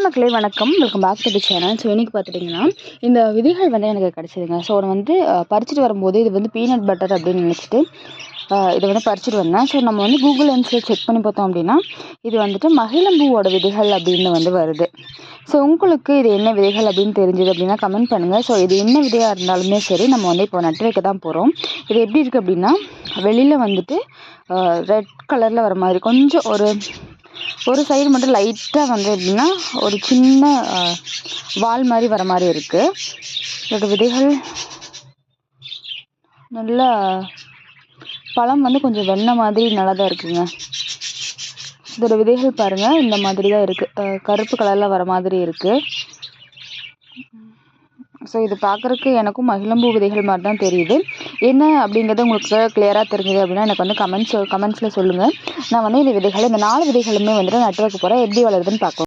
மக்களே வணக்கம். Welcome back to the channel. So இன்றைக்கி பார்த்துட்டிங்கன்னா இந்த விதைகள் வந்து எனக்கு கிடச்சிதுங்க. ஸோ நான் வந்து பறிச்சுட்டு வரும்போது இது வந்து பீனட் பட்டர் அப்படின்னு நினச்சிட்டு இதை வந்து பறிச்சுட்டு வந்தேன். ஸோ நம்ம வந்து கூகுள் லென்ஸில் செக் பண்ணி பார்த்தோம் அப்படின்னா இது வந்துட்டு மகிழம்பூவோட விதைகள் அப்படின்னு வந்து வருது. ஸோ உங்களுக்கு இது என்ன விதைகள் அப்படின்னு தெரிஞ்சது அப்படின்னா கமெண்ட் பண்ணுங்கள். ஸோ இது என்ன விதையாக இருந்தாலுமே சரி, நம்ம வந்து இப்போ நட்டு வைக்க தான் போகிறோம். இது எப்படி இருக்குது அப்படின்னா வெளியில் வந்துட்டு ரெட் கலரில் வர மாதிரி கொஞ்சம் ஒரு சைடு மட்டும் லைட்டாக வந்து எப்படின்னா ஒரு சின்ன வால் மாதிரி வர மாதிரி இருக்குது. இதோட விதைகள் நல்லா பழம் வந்து கொஞ்சம் வெண்ணெய் மாதிரி நல்லா தான் இருக்குங்க. இதோட விதைகள் பாருங்கள், இந்த மாதிரி தான் இருக்குது, கருப்பு கலரில் வர மாதிரி இருக்குது. ஸோ இது பார்க்குறதுக்கு எனக்கும் மகிழம்பூ விதைகள் மாதிரி தான் தெரியுது. என்ன அப்படிங்கிறது உங்களுக்கு கிளியராக தெரிஞ்சது அப்படின்னா எனக்கு வந்து கமெண்ட்ஸில் சொல்லுங்கள். நான் வந்து இந்த 4 விதைகளுமே வந்துட்டு நட்டு வைக்க போகிறேன். எப்படி வளருதுன்னு பார்க்கலாம்.